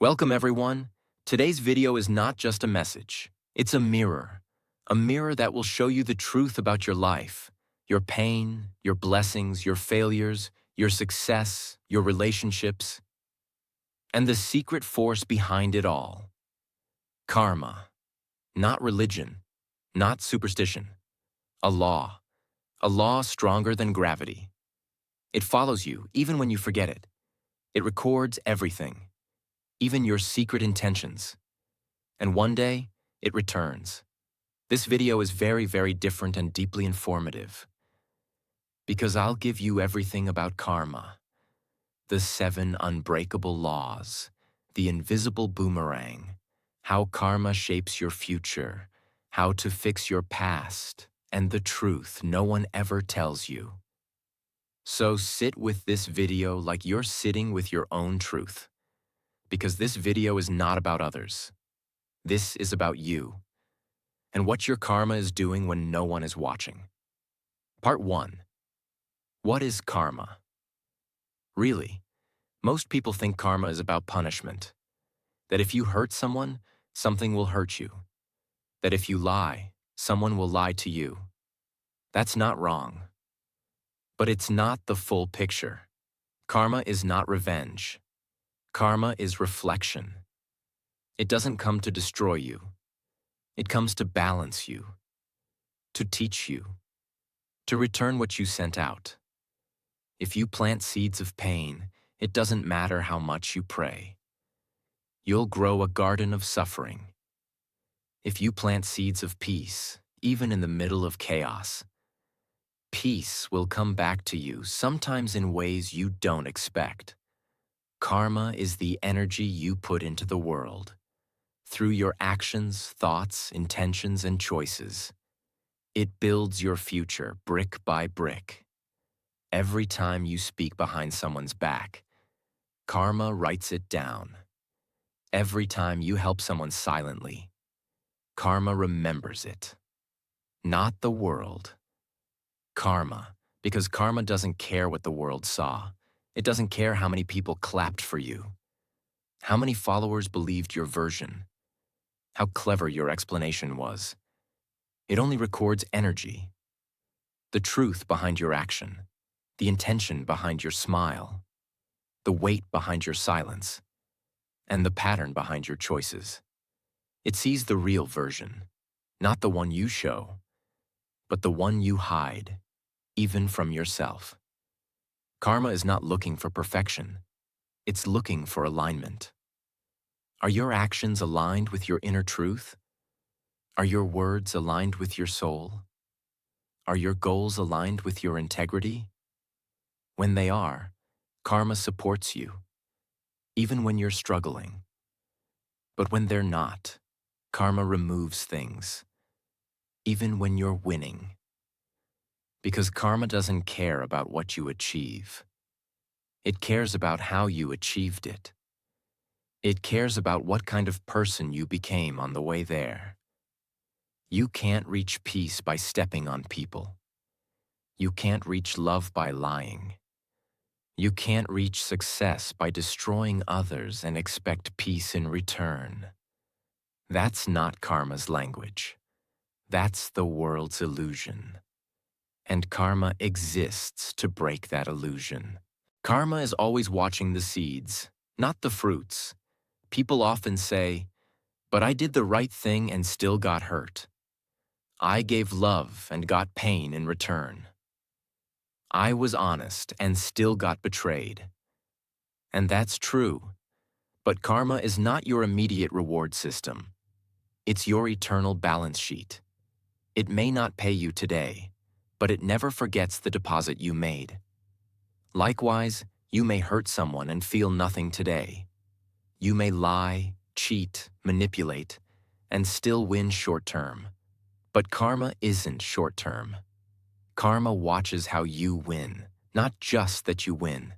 Welcome everyone. Today's video is not just a message. It's a mirror that will show you the truth about your life, your pain, your blessings, your failures, your success, your relationships, and the secret force behind it all. Karma. Not religion, not superstition. A law stronger than gravity. It follows you even when you forget it. It records everything, even your secret intentions. And one day, it returns. This video is very different and deeply informative, because I'll give you everything about karma, the 7 unbreakable laws, the invisible boomerang, how karma shapes your future, how to fix your past, and the truth no one ever tells you. So sit with this video like you're sitting with your own truth, because this video is not about others. This is about you, and what your karma is doing when no one is watching. Part 1. What is karma? Really, most people think karma is about punishment. That if you hurt someone, something will hurt you. That if you lie, someone will lie to you. That's not wrong. But it's not the full picture. Karma is not revenge. Karma is reflection. It doesn't come to destroy you. It comes to balance you, to teach you, to return what you sent out. If you plant seeds of pain, it doesn't matter how much you pray. You'll grow a garden of suffering. If you plant seeds of peace, even in the middle of chaos, peace will come back to you, sometimes in ways you don't expect. Karma is the energy you put into the world, through your actions, thoughts, intentions, and choices. It builds your future brick by brick. Every time you speak behind someone's back, karma writes it down. Every time you help someone silently, karma remembers it. Not the world. Karma, because karma doesn't care what the world saw. It doesn't care how many people clapped for you, how many followers believed your version, how clever your explanation was. It only records energy, the truth behind your action, the intention behind your smile, the weight behind your silence, and the pattern behind your choices. It sees the real version, not the one you show, but the one you hide, even from yourself. Karma is not looking for perfection. It's looking for alignment. Are your actions aligned with your inner truth? Are your words aligned with your soul? Are your goals aligned with your integrity? When they are, karma supports you, even when you're struggling. But when they're not, karma removes things, even when you're winning. Because karma doesn't care about what you achieve. It cares about how you achieved it. It cares about what kind of person you became on the way there. You can't reach peace by stepping on people. You can't reach love by lying. You can't reach success by destroying others and expect peace in return. That's not karma's language. That's the world's illusion. And karma exists to break that illusion. Karma is always watching the seeds, not the fruits. People often say, "But I did the right thing and still got hurt. I gave love and got pain in return. I was honest and still got betrayed." And that's true. But karma is not your immediate reward system. It's your eternal balance sheet. It may not pay you today, but it never forgets the deposit you made. Likewise, you may hurt someone and feel nothing today. You may lie, cheat, manipulate, and still win short-term. But karma isn't short-term. Karma watches how you win, not just that you win.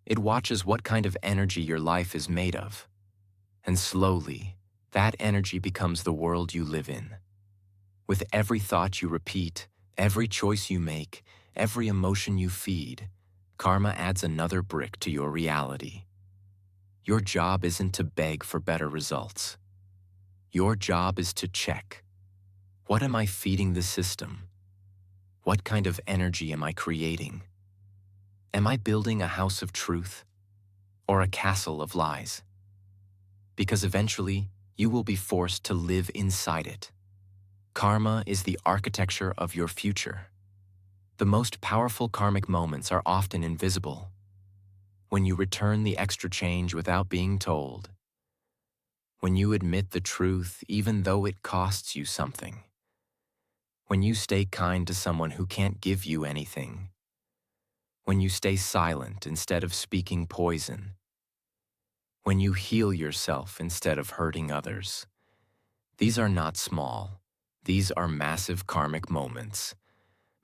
It watches what kind of energy your life is made of. And slowly, that energy becomes the world you live in. With every thought you repeat, every choice you make, every emotion you feed, karma adds another brick to your reality. Your job isn't to beg for better results. Your job is to check. What am I feeding the system? What kind of energy am I creating? Am I building a house of truth or a castle of lies? Because eventually, you will be forced to live inside it. Karma is the architecture of your future. The most powerful karmic moments are often invisible. When you return the extra change without being told. When you admit the truth even though it costs you something. When you stay kind to someone who can't give you anything. When you stay silent instead of speaking poison. When you heal yourself instead of hurting others. These are not small. These are massive karmic moments.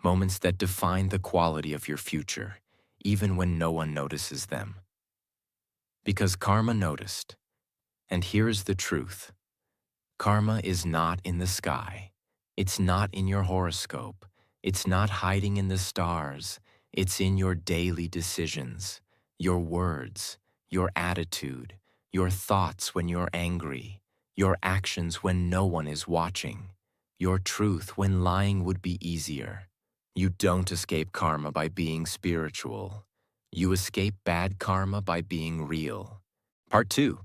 Moments that define the quality of your future, even when no one notices them. Because karma noticed. And here's the truth. Karma is not in the sky. It's not in your horoscope. It's not hiding in the stars. It's in your daily decisions, your words, your attitude, your thoughts when you're angry, your actions when no one is watching, your truth when lying would be easier. You don't escape karma by being spiritual. You escape bad karma by being real. Part 2.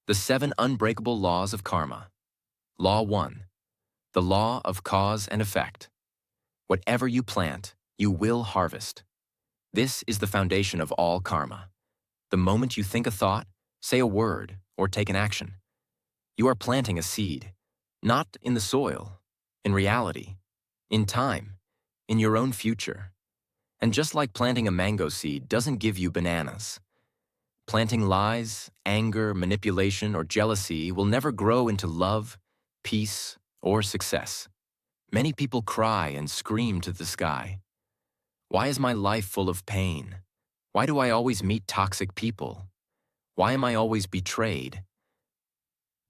The 7 Unbreakable Laws of Karma. Law 1. The law of cause and effect. Whatever you plant, you will harvest. This is the foundation of all karma. The moment you think a thought, say a word, or take an action, you are planting a seed, not in the soil, in reality, in time, in your own future. And just like planting a mango seed doesn't give you bananas, planting lies, anger, manipulation, or jealousy will never grow into love, peace, or success. Many people cry and scream to the sky. Why is my life full of pain? Why do I always meet toxic people? Why am I always betrayed?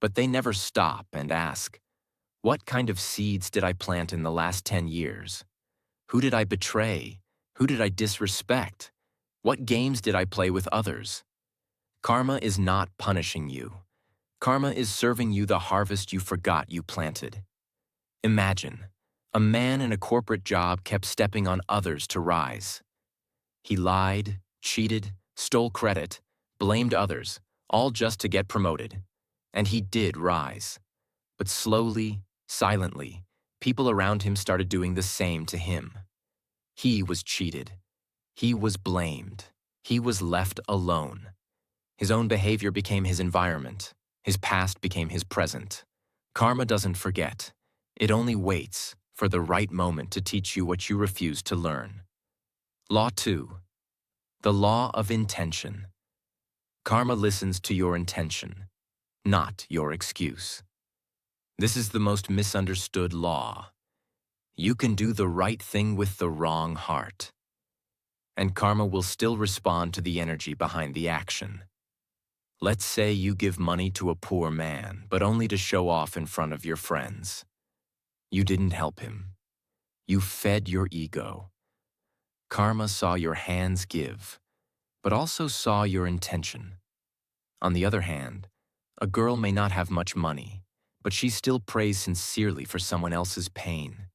But they never stop and ask, what kind of seeds did I plant in the last 10 years? Who did I betray? Who did I disrespect? What games did I play with others? Karma is not punishing you. Karma is serving you the harvest you forgot you planted. Imagine, a man in a corporate job kept stepping on others to rise. He lied, cheated, stole credit, blamed others, all just to get promoted. And he did rise. But slowly, silently, people around him started doing the same to him. He was cheated. He was blamed. He was left alone. His own behavior became his environment. His past became his present. Karma doesn't forget. It only waits for the right moment to teach you what you refuse to learn. Law 2. The law of intention. Karma listens to your intention, not your excuse. This is the most misunderstood law. You can do the right thing with the wrong heart, and karma will still respond to the energy behind the action. Let's say you give money to a poor man, but only to show off in front of your friends. You didn't help him. You fed your ego. Karma saw your hands give, but also saw your intention. On the other hand, a girl may not have much money, but she still prays sincerely for someone else's pain.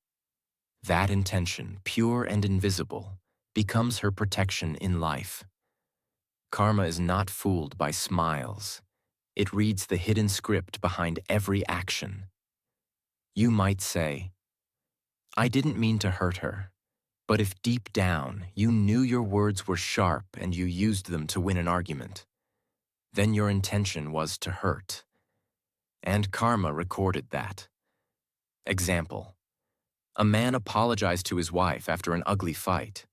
That intention, pure and invisible, becomes her protection in life. Karma is not fooled by smiles. It reads the hidden script behind every action. You might say, I didn't mean to hurt her, but if deep down you knew your words were sharp and you used them to win an argument, then your intention was to hurt. And karma recorded that. Example. A man apologized to his wife after an ugly fight,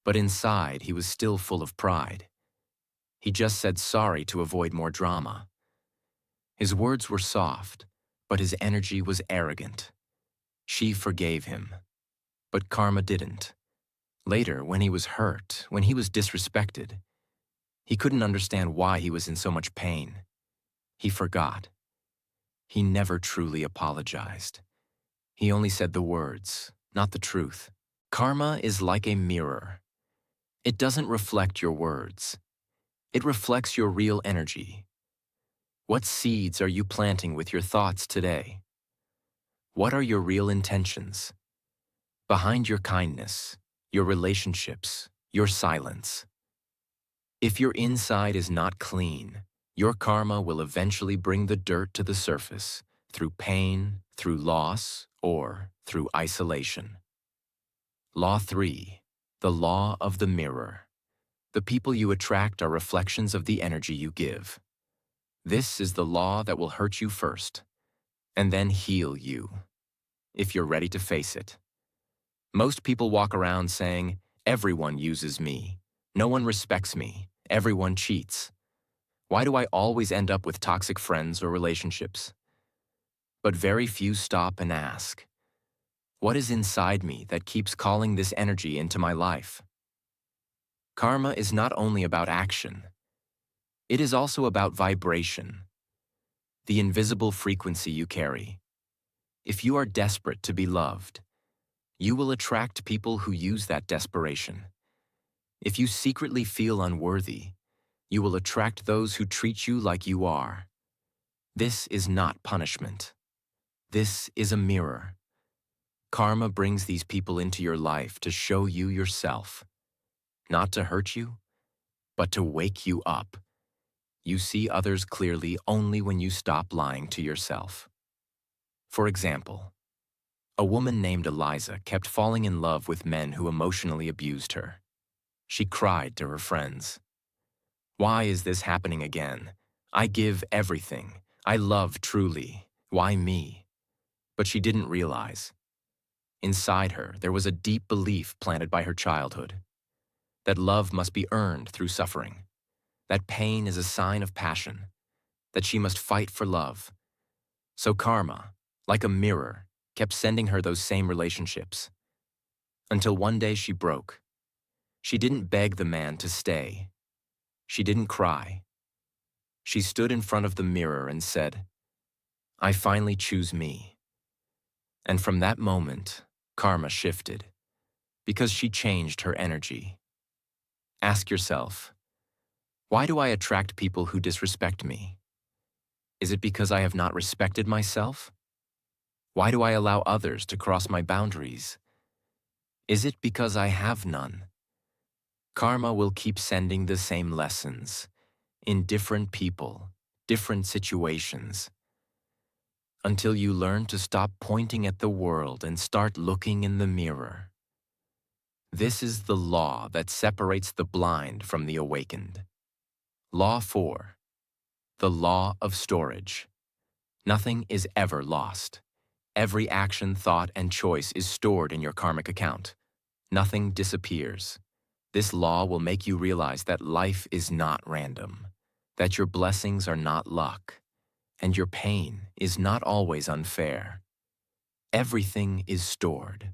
but inside he was still full of pride. He just said sorry to avoid more drama. His words were soft, but his energy was arrogant. She forgave him, but karma didn't. Later, when he was hurt, when he was disrespected, he couldn't understand why he was in so much pain. He forgot. He never truly apologized. He only said the words, not the truth. Karma is like a mirror. It doesn't reflect your words. It reflects your real energy. What seeds are you planting with your thoughts today? What are your real intentions? Behind your kindness, your relationships, your silence. If your inside is not clean, your karma will eventually bring the dirt to the surface through pain, through loss, or through isolation. Law 3. The law of the mirror. The people you attract are reflections of the energy you give. This is the law that will hurt you first, and then heal you, if you're ready to face it. Most people walk around saying, "Everyone uses me. No one respects me. Everyone cheats. Why do I always end up with toxic friends or relationships?" But very few stop and ask, what is inside me that keeps calling this energy into my life? Karma is not only about action. It is also about vibration, the invisible frequency you carry. If you are desperate to be loved, you will attract people who use that desperation. If you secretly feel unworthy, you will attract those who treat you like you are. This is not punishment. This is a mirror. Karma brings these people into your life to show you yourself, not to hurt you, but to wake you up. You see others clearly only when you stop lying to yourself. For example, a woman named Eliza kept falling in love with men who emotionally abused her. She cried to her friends, "Why is this happening again? I give everything. I love truly. Why me?" But she didn't realize. Inside her, there was a deep belief planted by her childhood, that love must be earned through suffering, that pain is a sign of passion, that she must fight for love. So karma, like a mirror, kept sending her those same relationships. Until one day she broke. She didn't beg the man to stay. She didn't cry. She stood in front of the mirror and said, "I finally choose me." And from that moment, karma shifted, because she changed her energy. Ask yourself, why do I attract people who disrespect me? Is it because I have not respected myself? Why do I allow others to cross my boundaries? Is it because I have none? Karma will keep sending the same lessons in different people, different situations, until you learn to stop pointing at the world and start looking in the mirror. This is the law that separates the blind from the awakened. Law 4. The law of storage. Nothing is ever lost. Every action, thought, and choice is stored in your karmic account. Nothing disappears. This law will make you realize that life is not random, that your blessings are not luck, and your pain is not always unfair. Everything is stored.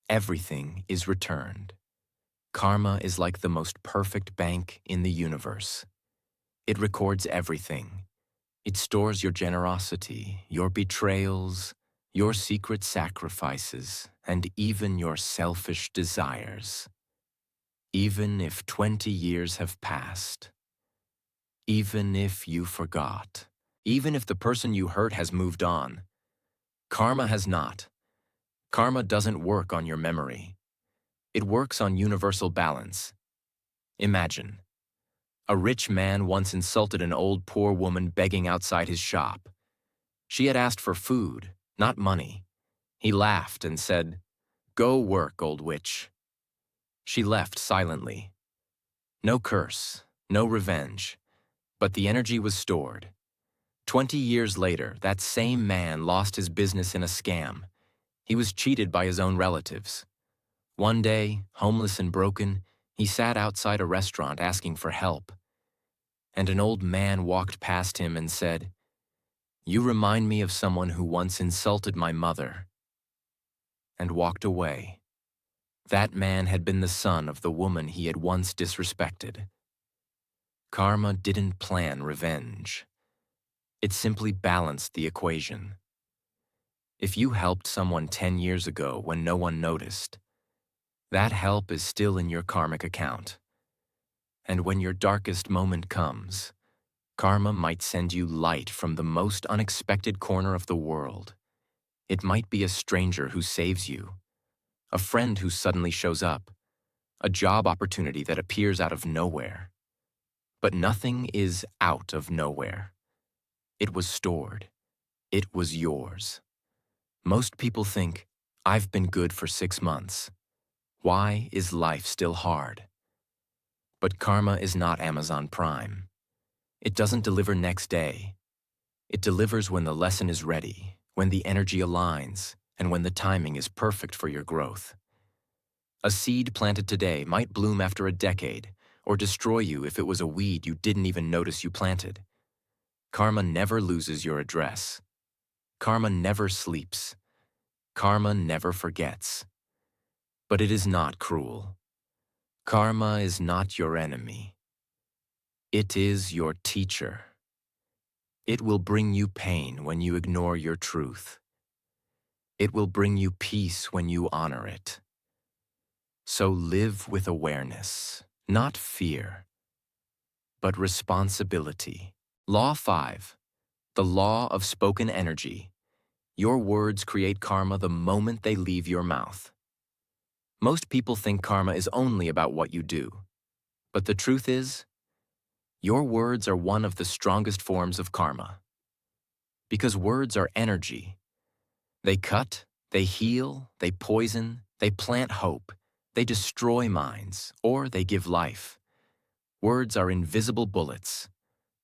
Everything is returned. Karma is like the most perfect bank in the universe. It records everything. It stores your generosity, your betrayals, your secret sacrifices, and even your selfish desires. Even if 20 years have passed, even if you forgot, even if the person you hurt has moved on, karma has not. Karma doesn't work on your memory. It works on universal balance. Imagine, a rich man once insulted an old poor woman begging outside his shop. She had asked for food, not money. He laughed and said, "Go work, old witch." She left silently. No curse, no revenge, but the energy was stored. 20 years later, that same man lost his business in a scam. He was cheated by his own relatives. One day, homeless and broken, he sat outside a restaurant asking for help. And an old man walked past him and said, "You remind me of someone who once insulted my mother," and walked away. That man had been the son of the woman he had once disrespected. Karma didn't plan revenge. It simply balanced the equation. If you helped someone 10 years ago when no one noticed, that help is still in your karmic account. And when your darkest moment comes, karma might send you light from the most unexpected corner of the world. It might be a stranger who saves you, a friend who suddenly shows up, a job opportunity that appears out of nowhere. But nothing is out of nowhere. It was stored. It was yours. Most people think, I've been good for 6 months. Why is life still hard? But karma is not Amazon Prime. It doesn't deliver next day. It delivers when the lesson is ready, when the energy aligns, and when the timing is perfect for your growth. A seed planted today might bloom after a decade, or destroy you if it was a weed you didn't even notice you planted. Karma never loses your address. Karma never sleeps. Karma never forgets. But it is not cruel. Karma is not your enemy. It is your teacher. It will bring you pain when you ignore your truth. It will bring you peace when you honor it. So live with awareness, not fear, but responsibility. Law 5, the law of spoken energy. Your words create karma the moment they leave your mouth. Most people think karma is only about what you do. But the truth is, your words are one of the strongest forms of karma. Because words are energy. They cut, they heal, they poison, they plant hope, they destroy minds, or they give life. Words are invisible bullets.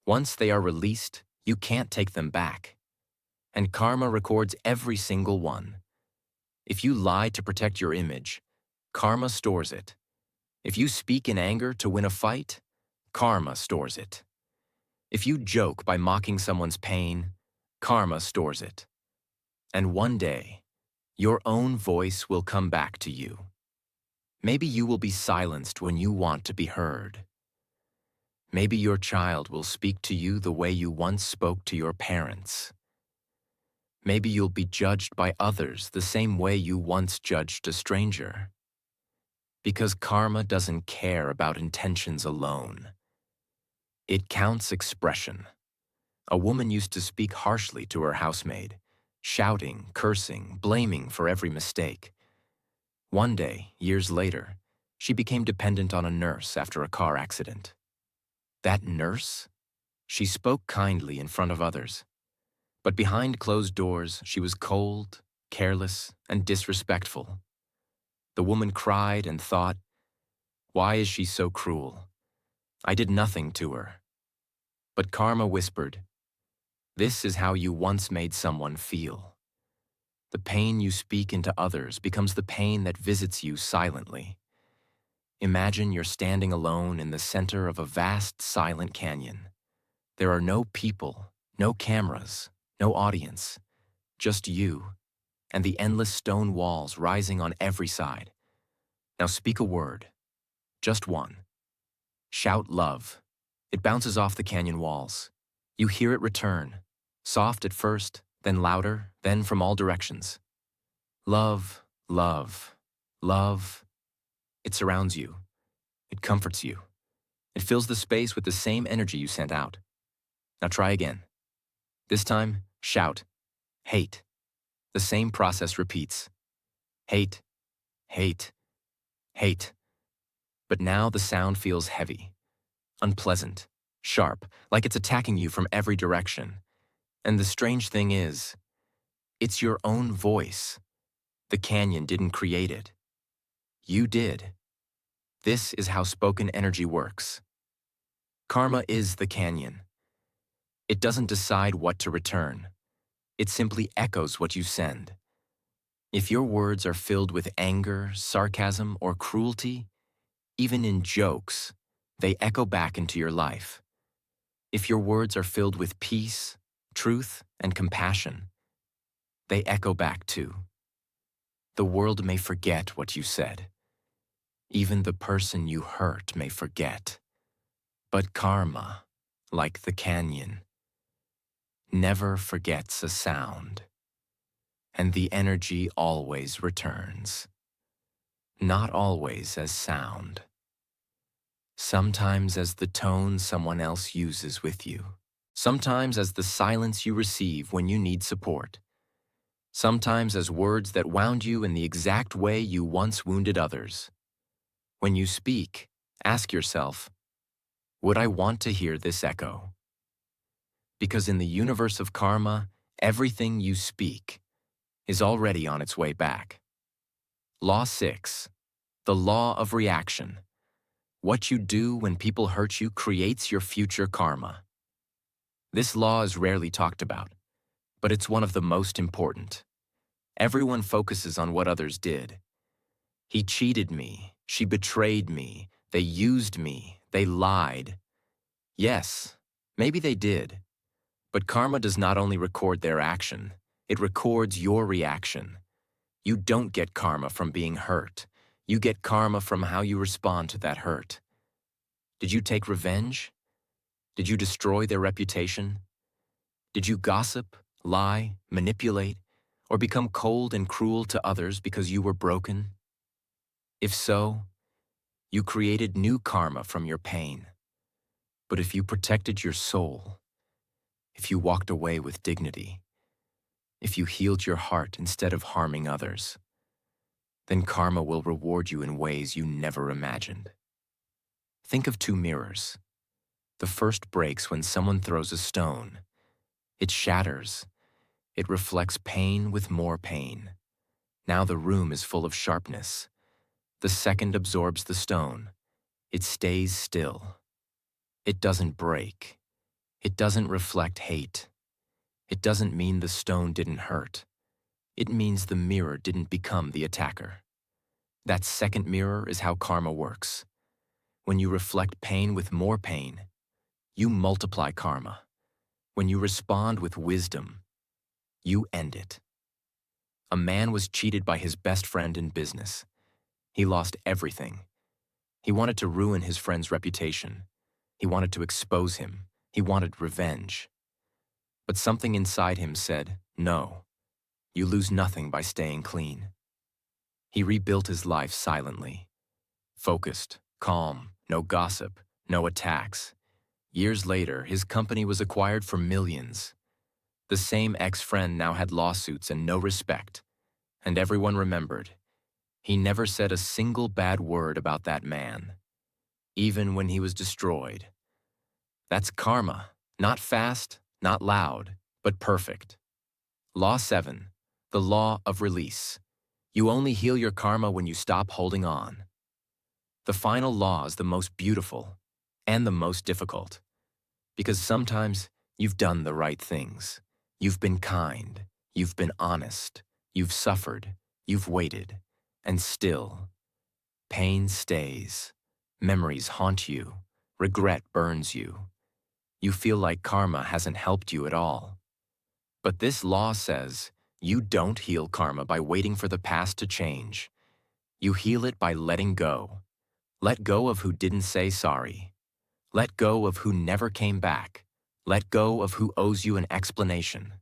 Once they are released, you can't take them back. And karma records every single one. If you lie to protect your image, karma stores it. If you speak in anger to win a fight, karma stores it. If you joke by mocking someone's pain, karma stores it. And one day, your own voice will come back to you. Maybe you will be silenced when you want to be heard. Maybe your child will speak to you the way you once spoke to your parents. Maybe you'll be judged by others the same way you once judged a stranger. Because karma doesn't care about intentions alone. It counts expression. A woman used to speak harshly to her housemaid, shouting, cursing, blaming for every mistake. One day, years later, she became dependent on a nurse after a car accident. That nurse? She spoke kindly in front of others. But behind closed doors, she was cold, careless, and disrespectful. The woman cried and thought, "Why is she so cruel? I did nothing to her." But karma whispered, "This is how you once made someone feel." The pain you speak into others becomes the pain that visits you silently. Imagine you're standing alone in the center of a vast, silent canyon. There are no people, no cameras, no audience, just you, and the endless stone walls rising on every side. Now speak a word, just one. Shout love. It bounces off the canyon walls. You hear it return, soft at first, then louder, then from all directions. Love, love, love. It surrounds you. It comforts you. It fills the space with the same energy you sent out. Now try again. This time, shout, hate. The same process repeats. Hate, hate, hate. But now the sound feels heavy, unpleasant, sharp, like it's attacking you from every direction. And the strange thing is, it's your own voice. The canyon didn't create it. You did. This is how spoken energy works. Karma is the canyon. It doesn't decide what to return. It simply echoes what you send. If your words are filled with anger, sarcasm, or cruelty, even in jokes, they echo back into your life. If your words are filled with peace, truth, and compassion, they echo back too. The world may forget what you said. Even the person you hurt may forget. But karma, like the canyon, never forgets a sound. And the energy always returns. Not always as sound. sometimes as the tone someone else uses with you, sometimes as the silence you receive when you need support, sometimes as words that wound you in the exact way you once wounded others. When you speak, ask yourself, would I want to hear this echo? Because in the universe of karma, everything you speak is already on its way back. Law 6. The law of reaction. What you do when people hurt you creates your future karma. This law is rarely talked about, but it's one of the most important. Everyone focuses on what others did. He cheated me, she betrayed me, they used me, they lied. Yes, maybe they did. But karma does not only record their action, it records your reaction. You don't get karma from being hurt. You get karma from how you respond to that hurt. Did you take revenge? Did you destroy their reputation? Did you gossip, lie, manipulate, or become cold and cruel to others because you were broken? If so, you created new karma from your pain. But if you protected your soul, if you walked away with dignity, if you healed your heart instead of harming others, then karma will reward you in ways you never imagined. Think of two mirrors. The first breaks when someone throws a stone. It shatters. It reflects pain with more pain. Now the room is full of sharpness. The second absorbs the stone. It stays still. It doesn't break. It doesn't reflect hate. It doesn't mean the stone didn't hurt. It means the mirror didn't become the attacker. That second mirror is how karma works. When you reflect pain with more pain, you multiply karma. When you respond with wisdom, you end it. A man was cheated by his best friend in business. He lost everything. He wanted to ruin his friend's reputation. He wanted to expose him. He wanted revenge. But something inside him said, no, you lose nothing by staying clean. He rebuilt his life silently. Focused, calm, no gossip, no attacks. Years later, his company was acquired for millions. The same ex-friend now had lawsuits and no respect. And everyone remembered. He never said a single bad word about that man, even when he was destroyed. That's karma, not fast, not loud, but perfect. Law 7, the law of release. You only heal your karma when you stop holding on. The final law is the most beautiful and the most difficult, because sometimes you've done the right things. You've been kind, you've been honest, you've suffered, you've waited, and still, pain stays. Memories haunt you, regret burns you. You feel like karma hasn't helped you at all. But this law says you don't heal karma by waiting for the past to change. You heal it by letting go. Let go of who didn't say sorry. Let go of who never came back. Let go of who owes you an explanation.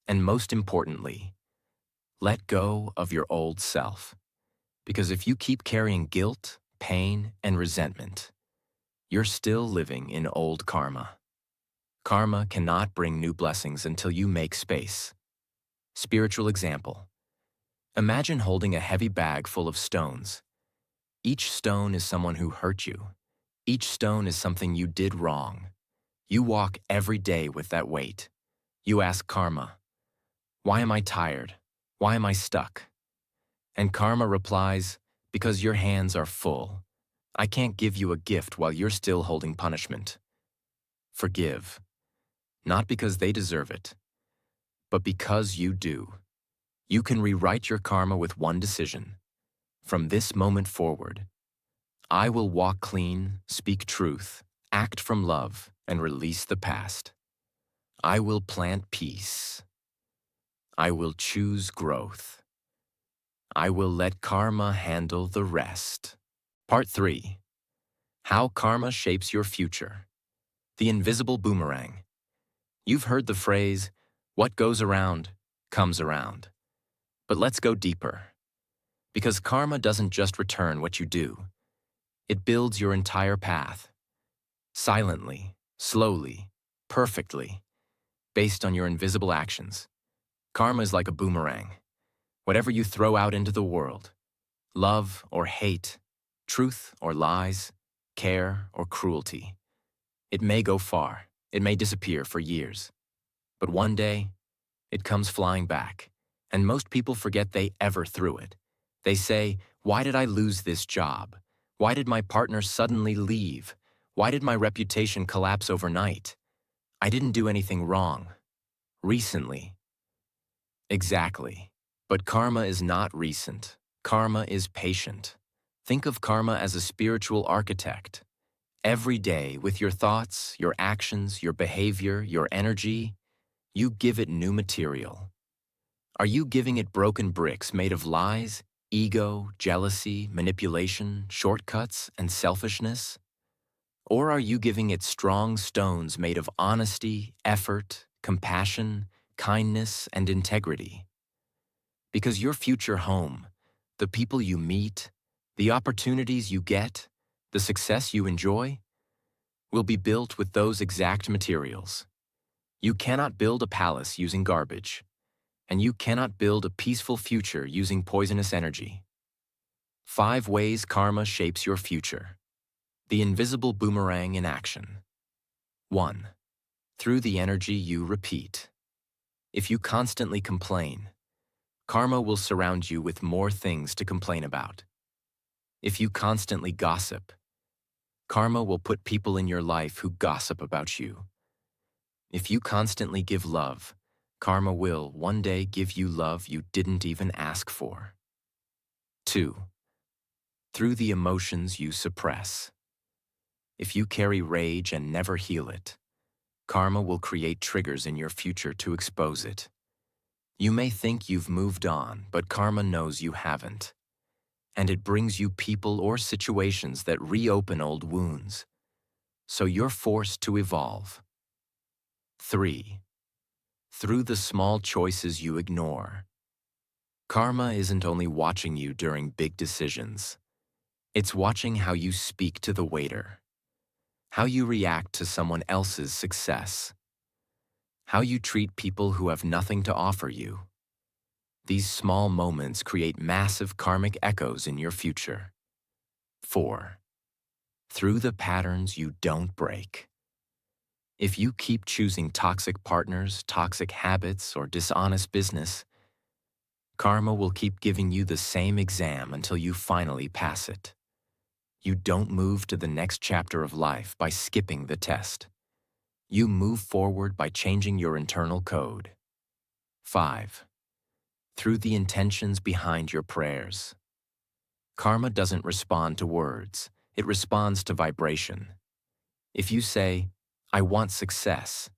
And most importantly, let go of your old self. Because if you keep carrying guilt, pain, and resentment, you're still living in old karma. Karma cannot bring new blessings until you make space. Spiritual example. Imagine holding a heavy bag full of stones. Each stone is someone who hurt you. Each stone is something you did wrong. You walk every day with that weight. You ask karma, why am I tired? Why am I stuck? And karma replies, because your hands are full. I can't give you a gift while you're still holding punishment. Forgive. Not because they deserve it, but because you do. You can rewrite your karma with one decision. From this moment forward, I will walk clean, speak truth, act from love, and release the past. I will plant peace. I will choose growth. I will let karma handle the rest. Part 3. How karma shapes your future. The invisible boomerang. You've heard the phrase, what goes around, comes around. But let's go deeper. Because karma doesn't just return what you do. It builds your entire path, silently, slowly, perfectly, based on your invisible actions. Karma is like a boomerang. Whatever you throw out into the world, love or hate, truth or lies, care or cruelty, it may go far, it may disappear for years. But one day, it comes flying back, and most people forget they ever threw it. They say, "Why did I lose this job? Why did my partner suddenly leave? Why did my reputation collapse overnight? I didn't do anything wrong. Recently." Exactly. But karma is not recent. Karma is patient. Think of karma as a spiritual architect. Every day, with your thoughts, your actions, your behavior, your energy, you give it new material. Are you giving it broken bricks made of lies, ego, jealousy, manipulation, shortcuts, and selfishness? Or are you giving it strong stones made of honesty, effort, compassion, kindness, and integrity? Because your future home, the people you meet, the opportunities you get, the success you enjoy, will be built with those exact materials. You cannot build a palace using garbage, and you cannot build a peaceful future using poisonous energy. 5 ways karma shapes your future. The invisible boomerang in action. 1. Through the energy you repeat. If you constantly complain, karma will surround you with more things to complain about. If you constantly gossip, karma will put people in your life who gossip about you. If you constantly give love, karma will one day give you love you didn't even ask for. 2. Through the emotions you suppress. If you carry rage and never heal it, karma will create triggers in your future to expose it. You may think you've moved on, but karma knows you haven't. And it brings you people or situations that reopen old wounds. So you're forced to evolve. 3. Through the small choices you ignore. Karma isn't only watching you during big decisions. It's watching how you speak to the waiter, how you react to someone else's success, how you treat people who have nothing to offer you. These small moments create massive karmic echoes in your future. 4. Through the patterns you don't break. If you keep choosing toxic partners, toxic habits, or dishonest business, karma will keep giving you the same exam until you finally pass it. You don't move to the next chapter of life by skipping the test. You move forward by changing your internal code. 5. Through the intentions behind your prayers. Karma doesn't respond to words, it responds to vibration. If you say, "I want success,"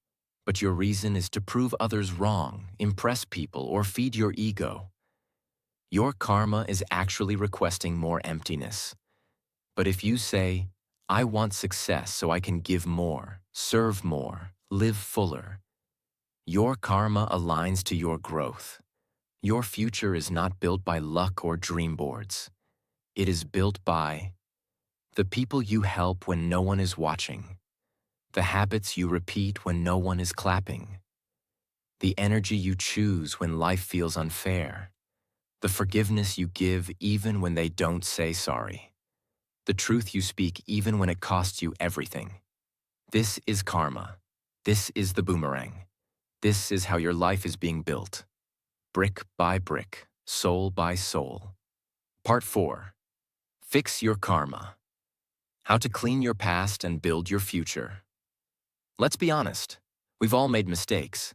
but your reason is to prove others wrong, impress people, or feed your ego, your karma is actually requesting more emptiness. But if you say, "I want success so I can give more, serve more, live fuller," your karma aligns to your growth. Your future is not built by luck or dream boards. It is built by the people you help when no one is watching, the habits you repeat when no one is clapping, the energy you choose when life feels unfair, the forgiveness you give even when they don't say sorry, the truth you speak even when it costs you everything. This is karma. This is the boomerang. This is how your life is being built. Brick by brick, soul by soul. Part 4. Fix your karma. How to clean your past and build your future. Let's be honest. We've all made mistakes.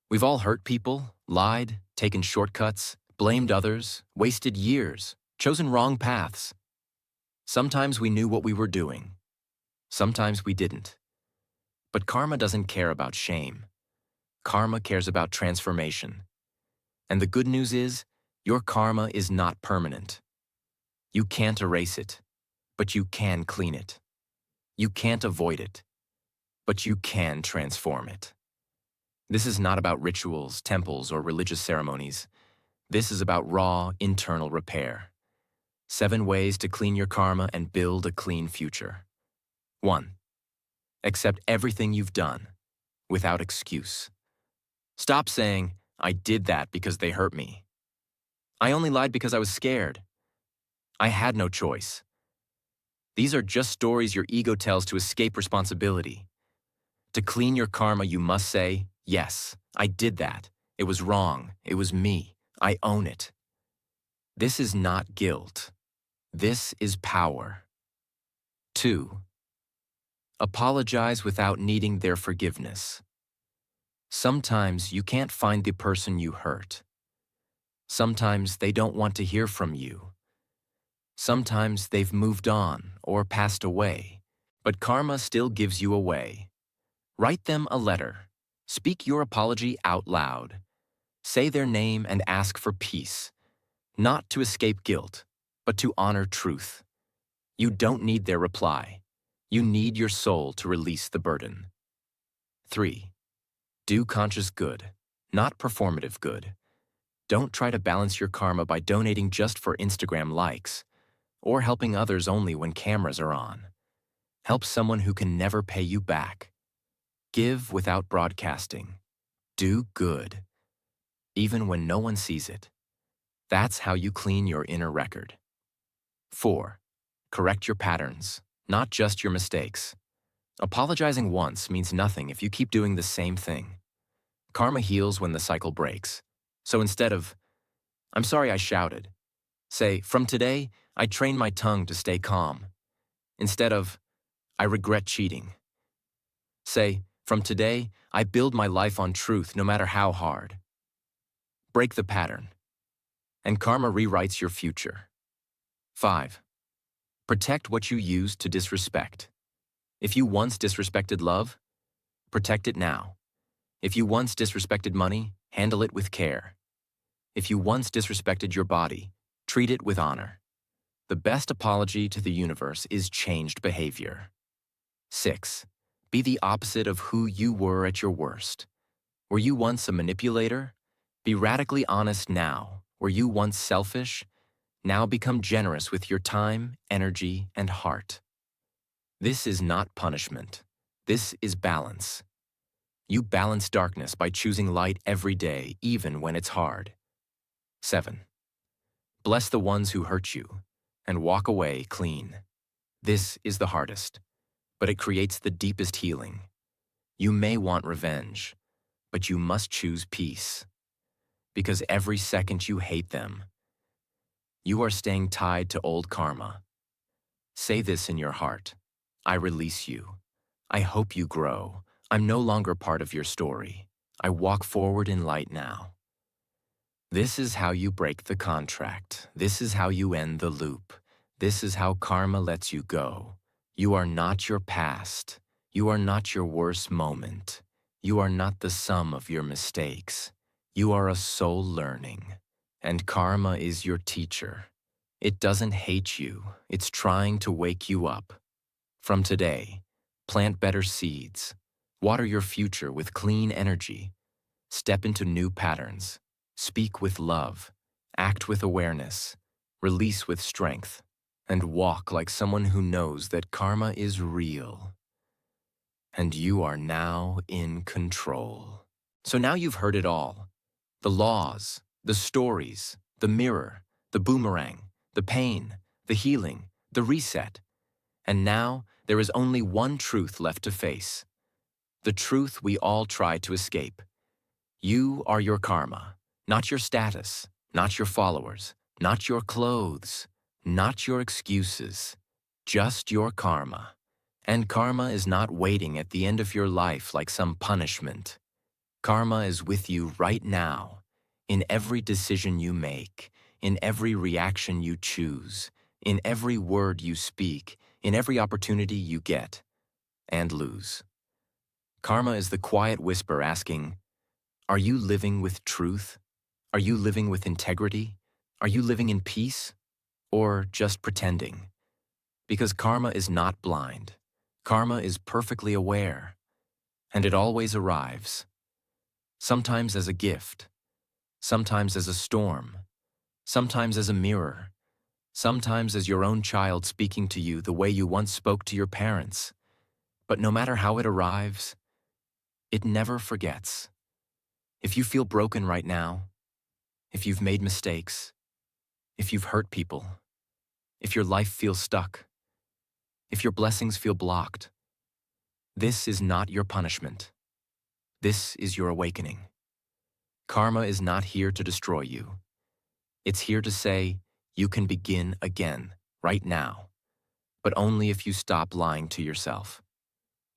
We've all hurt people, lied, taken shortcuts, blamed others, wasted years, chosen wrong paths. Sometimes we knew what we were doing. Sometimes we didn't. But karma doesn't care about shame. Karma cares about transformation. And the good news is, your karma is not permanent. You can't erase it, but you can clean it. You can't avoid it, but you can transform it. This is not about rituals, temples, or religious ceremonies. This is about raw, internal repair. 7 ways to clean your karma and build a clean future. 1. Accept everything you've done, without excuse. Stop saying, I did that because they hurt me. I only lied because I was scared. I had no choice. These are just stories your ego tells to escape responsibility. To clean your karma, you must say, yes, I did that. It was wrong. It was me. I own it. This is not guilt. This is power. 2. Apologize without needing their forgiveness. Sometimes you can't find the person you hurt. Sometimes they don't want to hear from you. Sometimes they've moved on or passed away, but karma still gives you a way. Write them a letter. Speak your apology out loud. Say their name and ask for peace, not to escape guilt, but to honor truth. You don't need their reply. You need your soul to release the burden. 3. Do conscious good, not performative good. Don't try to balance your karma by donating just for Instagram likes, or helping others only when cameras are on. Help someone who can never pay you back. Give without broadcasting. Do good, even when no one sees it. That's how you clean your inner record. 4. Correct your patterns, not just your mistakes. Apologizing once means nothing if you keep doing the same thing. Karma heals when the cycle breaks. So instead of, I'm sorry I shouted, say, from today, I train my tongue to stay calm. Instead of, I regret cheating. Say, from today, I build my life on truth no matter how hard. Break the pattern, and karma rewrites your future. 5. Protect what you used to disrespect. If you once disrespected love, protect it now. If you once disrespected money, handle it with care. If you once disrespected your body, treat it with honor. The best apology to the universe is changed behavior. 6. Be the opposite of who you were at your worst. Were you once a manipulator? Be radically honest now. Were you once selfish? Now become generous with your time, energy, and heart. This is not punishment. This is balance. You balance darkness by choosing light every day, even when it's hard. 7. Bless the ones who hurt you and walk away clean. This is the hardest, but it creates the deepest healing. You may want revenge, but you must choose peace. Because every second you hate them, you are staying tied to old karma. Say this in your heart. I release you. I hope you grow. I'm no longer part of your story. I walk forward in light now. This is how you break the contract. This is how you end the loop. This is how karma lets you go. You are not your past. You are not your worst moment. You are not the sum of your mistakes. You are a soul learning, and karma is your teacher. It doesn't hate you. It's trying to wake you up. From today, plant better seeds. Water your future with clean energy. Step into new patterns. Speak with love. Act with awareness. Release with strength. And walk like someone who knows that karma is real. And you are now in control. So now you've heard it all. The laws, the stories, the mirror, the boomerang, the pain, the healing, the reset. And now there is only one truth left to face. The truth we all try to escape. You are your karma, not your status, not your followers, not your clothes, not your excuses, just your karma. And karma is not waiting at the end of your life like some punishment. Karma is with you right now, in every decision you make, in every reaction you choose, in every word you speak, in every opportunity you get and lose. Karma is the quiet whisper asking, are you living with truth? Are you living with integrity? Are you living in peace? Or just pretending? Because karma is not blind. Karma is perfectly aware, and it always arrives. Sometimes as a gift, sometimes as a storm, sometimes as a mirror, sometimes as your own child speaking to you the way you once spoke to your parents. But no matter how it arrives, it never forgets. If you feel broken right now, if you've made mistakes, if you've hurt people, if your life feels stuck, if your blessings feel blocked, this is not your punishment. This is your awakening. Karma is not here to destroy you. It's here to say, you can begin again, right now. But only if you stop lying to yourself.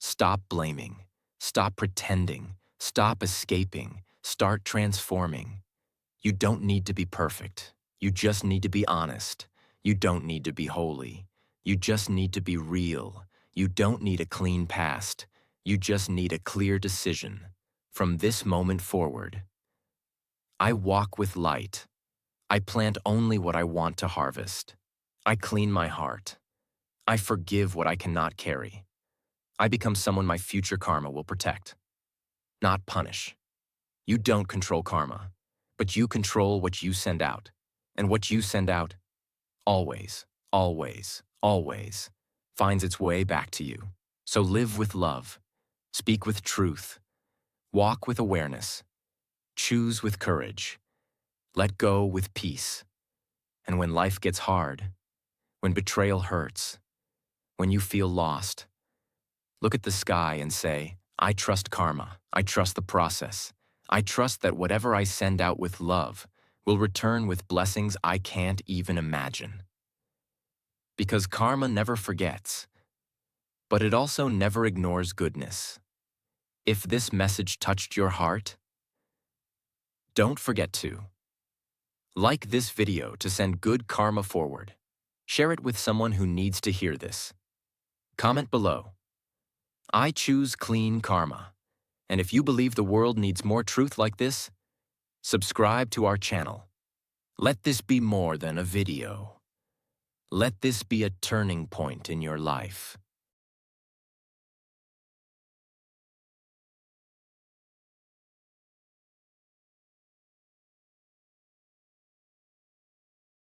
Stop blaming. Stop pretending. Stop escaping. Start transforming. You don't need to be perfect. You just need to be honest. You don't need to be holy. You just need to be real. You don't need a clean past. You just need a clear decision. From this moment forward, I walk with light. I plant only what I want to harvest. I clean my heart. I forgive what I cannot carry. I become someone my future karma will protect, not punish. You don't control karma, but you control what you send out. And what you send out, always, always, always, finds its way back to you. So live with love, speak with truth, walk with awareness, choose with courage, let go with peace. And when life gets hard, when betrayal hurts, when you feel lost, look at the sky and say, I trust karma. I trust the process. I trust that whatever I send out with love will return with blessings I can't even imagine. Because karma never forgets, but it also never ignores goodness. If this message touched your heart, don't forget to like this video to send good karma forward. Share it with someone who needs to hear this. Comment below. I choose clean karma. And if you believe the world needs more truth like this, subscribe to our channel. Let this be more than a video. Let this be a turning point in your life.